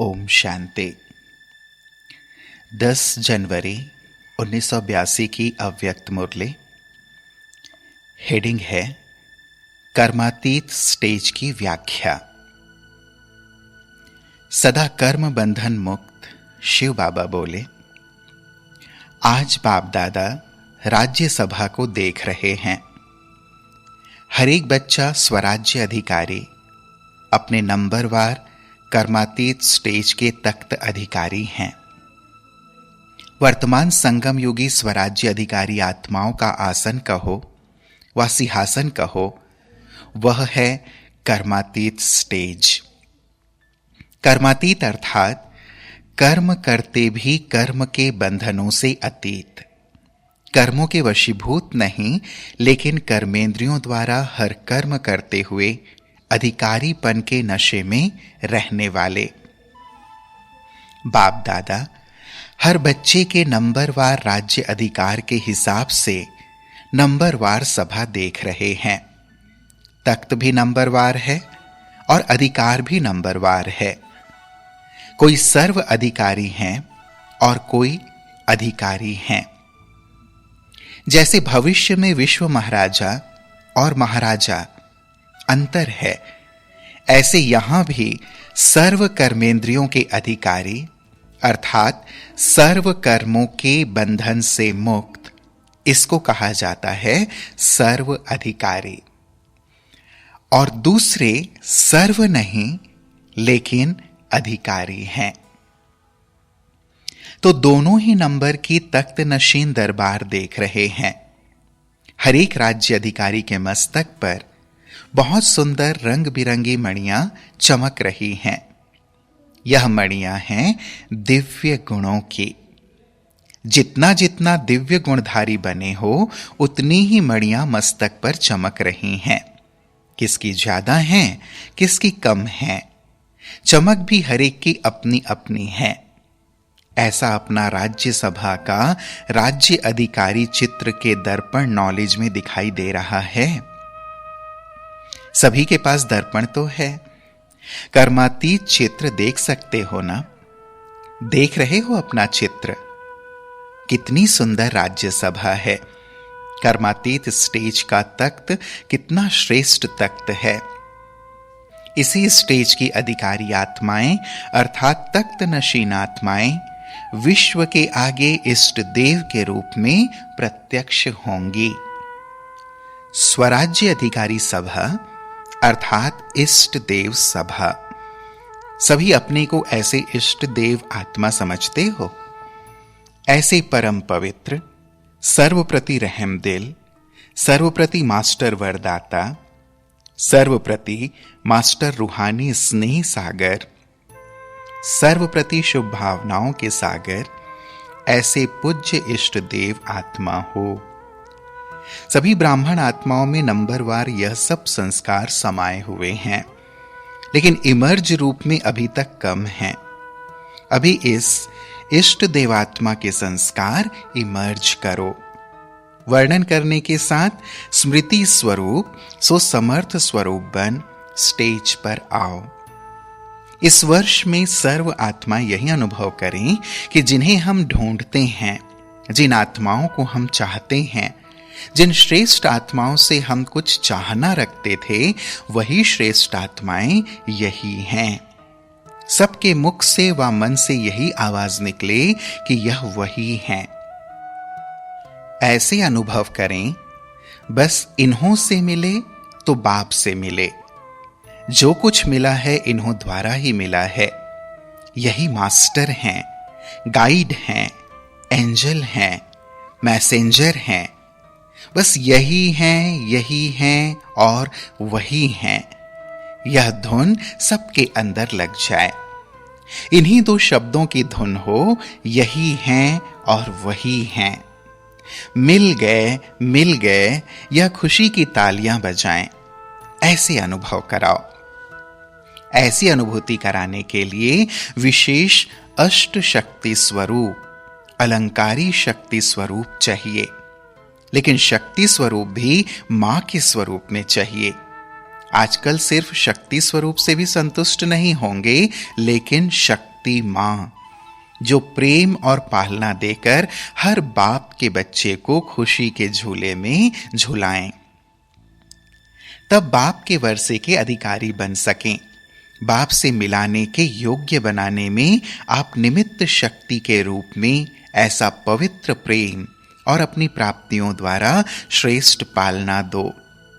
ओम शांति। 10 जनवरी 1982 की अव्यक्त मुरली। हेडिंग है कर्मातीत स्टेज की व्याख्या। सदा कर्म बंधन मुक्त शिव बाबा बोले, आज बाप दादा राज्य सभा को देख रहे हैं। हर एक बच्चा स्वराज्य अधिकारी अपने नंबरवार कर्मातीत स्टेज के तख्त अधिकारी हैं। वर्तमान संगम युगी स्वराज्य अधिकारी आत्माओं का आसन कहो व सिंहासन कहो, वह है कर्मातीत स्टेज। कर्मातीत अर्थात कर्म करते भी कर्म के बंधनों से अतीत, कर्मों के वशीभूत नहीं, लेकिन कर्मेंद्रियों द्वारा हर कर्म करते हुए अधिकारीपन के नशे में रहने वाले। बाप दादा हर बच्चे के नंबरवार राज्य अधिकार के हिसाब से नंबरवार सभा देख रहे हैं। तख्त भी नंबरवार है और अधिकार भी नंबरवार है। कोई सर्व अधिकारी हैं और कोई अधिकारी हैं। जैसे भविष्य में विश्व महाराजा और महाराजा अंतर है, ऐसे यहां भी सर्व कर्मेंद्रियों के अधिकारी अर्थात सर्व कर्मों के बंधन से मुक्त, इसको कहा जाता है सर्व अधिकारी। और दूसरे सर्व नहीं लेकिन अधिकारी हैं। तो दोनों ही नंबर की तख्त नशीन दरबार देख रहे हैं। हर एक राज्य अधिकारी के मस्तक पर बहुत सुंदर रंग बिरंगी मणियां चमक रही हैं। यह मणियां हैं दिव्य गुणों की। जितना जितना दिव्य गुणधारी बने हो, उतनी ही मणियां मस्तक पर चमक रही हैं। किसकी ज्यादा हैं, किसकी कम हैं। चमक भी हर एक की अपनी अपनी है। ऐसा अपना राज्य सभा का राज्य अधिकारी चित्र के दर्पण नॉलेज में दिखाई दे रहा है। सभी के पास दर्पण तो है। कर्मातीत चित्र देख सकते हो ना? देख रहे हो अपना चित्र? कितनी सुंदर राज्य सभा है। कर्मातीत स्टेज का तख्त कितना श्रेष्ठ तख्त है। इसी स्टेज की अधिकारी आत्माएं अर्थात तख्त नशीन आत्माएं विश्व के आगे इष्ट देव के रूप में प्रत्यक्ष होंगी। स्वराज्य अधिकारी सभा अर्थात इष्ट देव सभा। सभी अपने को ऐसे इष्ट देव आत्मा समझते हो। ऐसे परम पवित्र, सर्वप्रति रहम दिल, सर्वप्रति मास्टर वरदाता, सर्वप्रति मास्टर रूहानी स्नेह सागर, सर्वप्रति शुभ भावनाओं के सागर, ऐसे पूज्य इष्ट देव आत्मा हो। सभी ब्राह्मण आत्माओं में नंबरवार यह सब संस्कार समाये हुए हैं, लेकिन इमर्ज रूप में अभी तक कम हैं। अभी इस इष्ट देवात्मा के संस्कार इमर्ज करो। वर्णन करने के साथ स्मृति स्वरूप सो समर्थ स्वरूप बन स्टेज पर आओ। इस वर्ष में सर्व आत्मा यही अनुभव करें कि जिन्हें हम ढूंढते हैं, जिन आत्माओं को हम चाहते हैं, जिन श्रेष्ठ आत्माओं से हम कुछ चाहना रखते थे, वही श्रेष्ठ आत्माएं यही हैं। सबके मुख से व मन से यही आवाज निकले कि यह वही हैं। ऐसे अनुभव करें, बस इन्हों से मिले तो बाप से मिले। जो कुछ मिला है इन्हों द्वारा ही मिला है। यही मास्टर हैं, गाइड हैं, एंजल हैं, मैसेंजर हैं। बस यही हैं और वही हैं। यह धुन सबके अंदर लग जाए। इन्हीं दो शब्दों की धुन हो, यही हैं और वही हैं। मिल गए, यह खुशी की तालियां बजाएं। ऐसे अनुभव कराओ। ऐसी अनुभूति कराने के लिए विशेष अष्ट शक्ति स्वरूप, अलंकारी शक्ति स्वरूप चाहिए। लेकिन शक्ति स्वरूप भी मां के स्वरूप में चाहिए। आजकल सिर्फ शक्ति स्वरूप से भी संतुष्ट नहीं होंगे, लेकिन शक्ति शक्ति माँ, जो प्रेम और पालना देकर हर बाप के बच्चे को खुशी के झूले में झुलाएं, तब बाप के वर्षे के अधिकारी बन सकें। बाप से मिलाने के योग्य बनाने में आप निमित्त शक्ति के रूप में ऐसा पवित्र प्रेम और अपनी प्राप्तियों द्वारा श्रेष्ठ पालना दो।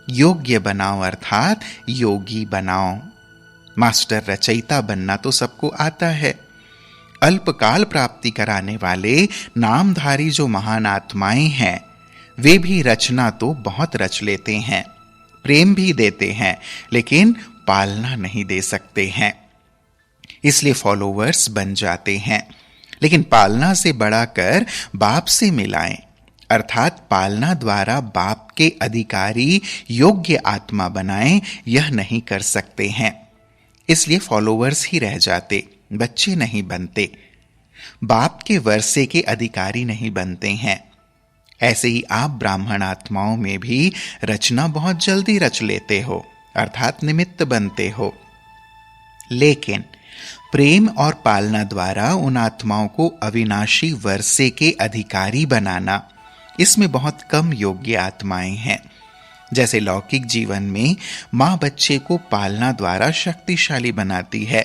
योग्य बनाओ अर्थात योगी बनाओ। मास्टर रचयिता बनना तो सबको आता है। अल्पकाल प्राप्ति कराने वाले नामधारी जो महान आत्माएं हैं, वे भी रचना तो बहुत रच लेते हैं, प्रेम भी देते हैं, लेकिन पालना नहीं दे सकते हैं, इसलिए फॉलोवर्स बन जाते हैं। लेकिन पालना से बढ़ाकर बाप से मिलाएं, अर्थात पालना द्वारा बाप के अधिकारी योग्य आत्मा बनाएं, यह नहीं कर सकते हैं, इसलिए फॉलोवर्स ही रह जाते, बच्चे नहीं बनते, बाप के वर्षे के अधिकारी नहीं बनते हैं। ऐसे ही आप ब्राह्मण आत्माओं में भी रचना बहुत जल्दी रच लेते हो, अर्थात निमित्त बनते हो, लेकिन प्रेम और पालना द्वारा उन आत्माओं को अविनाशी वर्षे के अधिकारी बनाना, इसमें बहुत कम योग्य आत्माएं हैं। जैसे लौकिक जीवन में मां बच्चे को पालना द्वारा शक्तिशाली बनाती है,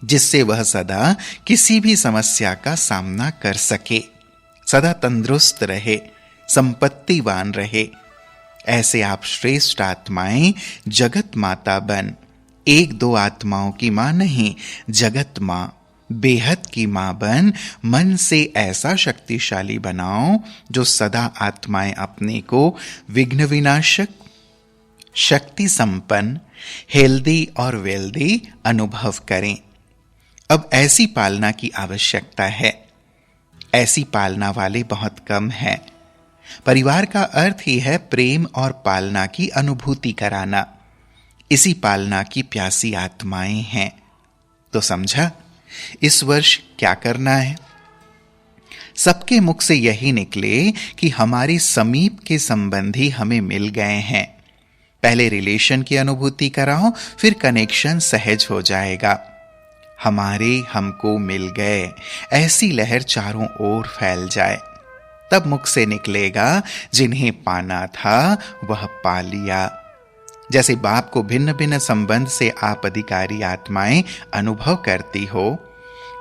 जिससे वह सदा किसी भी समस्या का सामना कर सके, सदा तंदुरुस्त रहे, संपत्तिवान रहे। ऐसे आप श्रेष्ठ आत्माएं जगत माता बन, एक दो आत्माओं की मां नहीं, जगत मां, बेहद की मां बन मन से ऐसा शक्तिशाली बनाओ जो सदा आत्माएं अपने को विघ्न विनाशक, शक्ति संपन्न, हेल्दी और वेल्दी अनुभव करें। अब ऐसी पालना की आवश्यकता है। ऐसी पालना वाले बहुत कम हैं। परिवार का अर्थ ही है प्रेम और पालना की अनुभूति कराना। इसी पालना की प्यासी आत्माएं हैं। तो समझा इस वर्ष क्या करना है? सबके मुख से यही निकले कि हमारी समीप के संबंधी हमें मिल गए हैं। पहले रिलेशन की अनुभूति कराओ, फिर कनेक्शन सहज हो जाएगा। हमारे हमको मिल गए, ऐसी लहर चारों ओर फैल जाए, तब मुख से निकलेगा जिन्हें पाना था वह पा लिया। जैसे बाप को भिन्न भिन्न संबंध से आप अधिकारी आत्माएं अनुभव करती हो,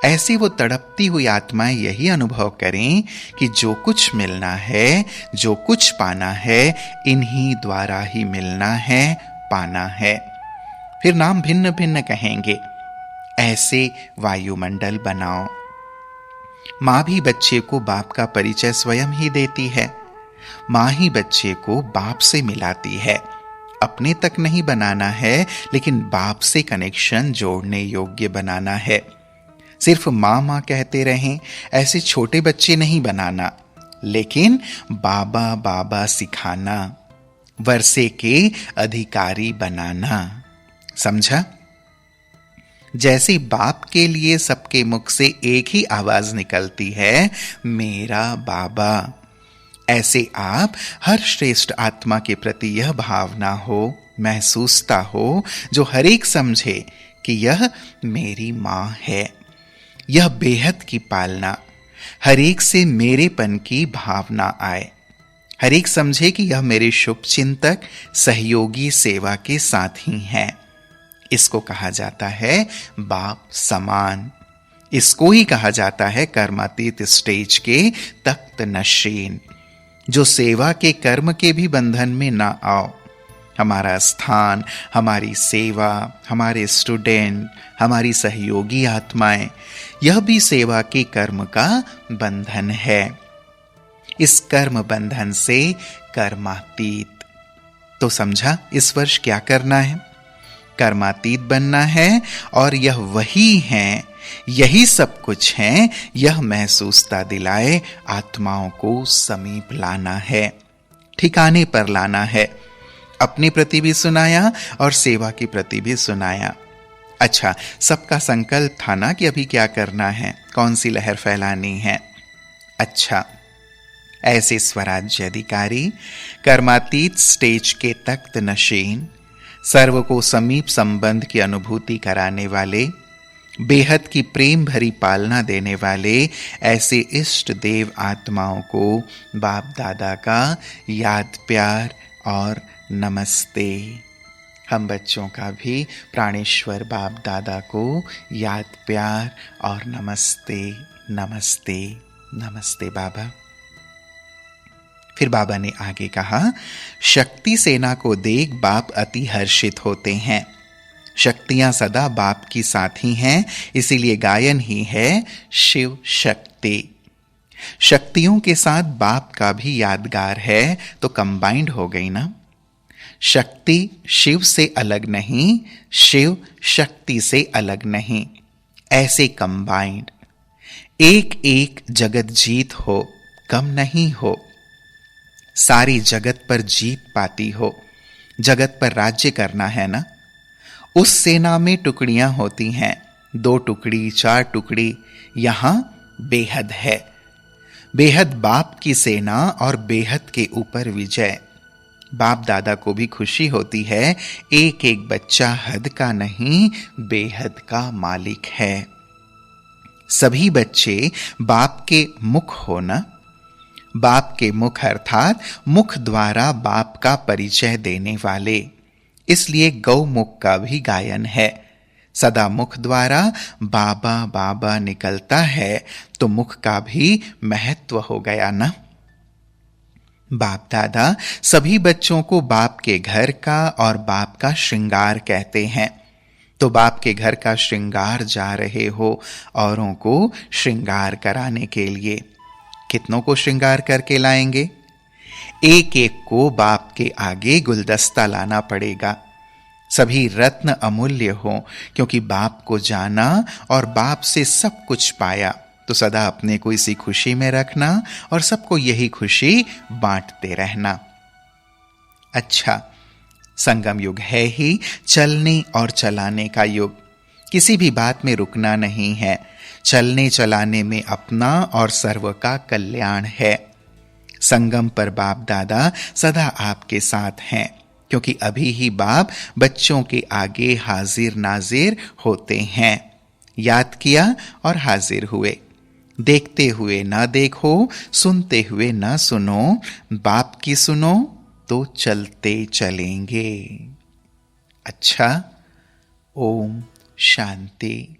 ऐसी वो तड़पती हुई आत्माएं यही अनुभव करें कि जो कुछ मिलना है, जो कुछ पाना है, इन्हीं द्वारा ही मिलना है, पाना है। फिर नाम भिन्न भिन्न कहेंगे। ऐसे वायुमंडल बनाओ। मां भी बच्चे को बाप का परिचय स्वयं ही देती है। मां ही बच्चे को बाप से मिलाती है। अपने तक नहीं बनाना है, लेकिन बाप से कनेक्शन जोड़ने योग्य बनाना है। सिर्फ मां मां कहते रहें, ऐसे छोटे बच्चे नहीं बनाना, लेकिन बाबा बाबा सिखाना, वर्षे के अधिकारी बनाना। समझा? जैसे बाप के लिए सबके मुख से एक ही आवाज निकलती है, मेरा बाबा, ऐसे आप हर श्रेष्ठ आत्मा के प्रति यह भावना हो, महसूसता हो, जो हर एक समझे कि यह मेरी मां है। यह बेहद की पालना, हर एक से मेरेपन की भावना आए, हर एक समझे कि यह मेरे शुभ चिंतक, सहयोगी, सेवा के साथी हैं। इसको कहा जाता है बाप समान। इसको ही कहा जाता है कर्मातीत स्टेज के तख्त नशीन, जो सेवा के कर्म के भी बंधन में ना आओ। हमारा स्थान, हमारी सेवा, हमारे स्टूडेंट, हमारी सहयोगी आत्माएं, यह भी सेवा के कर्म का बंधन है। इस कर्म बंधन से कर्मातीत। तो समझा इस वर्ष क्या करना है? कर्मातीत बनना है, और यह वही है, यही सब कुछ है, यह महसूसता दिलाए आत्माओं को समीप लाना है, ठिकाने पर लाना है। अपने प्रति भी सुनाया और सेवा के प्रति भी सुनाया। अच्छा, सबका संकल्प था ना कि अभी क्या करना है, कौन सी लहर फैलानी है। अच्छा, ऐसे स्वराज्य अधिकारी, कर्मातीत स्टेज के तख्त नशीन, सर्व को समीप संबंध की अनुभूति कराने वाले, बेहद की प्रेम भरी पालना देने वाले ऐसे इष्ट देव आत्माओं को बाप दादा का याद प्यार और नमस्ते। हम बच्चों का भी प्राणेश्वर बाप दादा को याद प्यार और नमस्ते नमस्ते नमस्ते बाबा। फिर बाबा ने आगे कहा, शक्ति सेना को देख बाप अति हर्षित होते हैं। शक्तियां सदा बाप की साथी हैं, इसीलिए गायन ही है शिव शक्ति। शक्तियों के साथ बाप का भी यादगार है तो कंबाइंड हो गई ना। शक्ति शिव से अलग नहीं, शिव शक्ति से अलग नहीं, ऐसे कंबाइंड। एक एक जगत जीत हो, कम नहीं हो। सारी जगत पर जीत पाती हो। जगत पर राज्य करना है ना। उस सेना में टुकड़ियां होती हैं, 2 टुकड़ी 4 टुकड़ी। यहां बेहद है। बेहद बाप की सेना और बेहद के ऊपर विजय। बाप दादा को भी खुशी होती है, एक एक बच्चा हद का नहीं बेहद का मालिक है। सभी बच्चे बाप के मुख हो ना। बाप के मुख अर्थात मुख द्वारा बाप का परिचय देने वाले, इसलिए गौमुख का भी गायन है। सदा मुख द्वारा बाबा बाबा निकलता है तो मुख का भी महत्व हो गया ना। बाप दादा सभी बच्चों को बाप के घर का और बाप का श्रृंगार कहते हैं। तो बाप के घर का श्रृंगार जा रहे हो औरों को श्रृंगार कराने के लिए। कितनों को श्रृंगार करके लाएंगे? एक एक को बाप के आगे गुलदस्ता लाना पड़ेगा। सभी रत्न अमूल्य हो, क्योंकि बाप को जाना और बाप से सब कुछ पाया। तो सदा अपने को इसी खुशी में रखना और सबको यही खुशी बांटते रहना। अच्छा, संगम युग है ही चलने और चलाने का युग। किसी भी बात में रुकना नहीं है। चलने चलाने में अपना और सर्व का कल्याण है। संगम पर बाप दादा सदा आपके साथ हैं, क्योंकि अभी ही बाप बच्चों के आगे हाजिर नाजिर होते हैं। याद किया और हाजिर हुए। देखते हुए ना देखो, सुनते हुए ना सुनो, बाप की सुनो तो चलते चलेंगे। अच्छा, ओम शांति।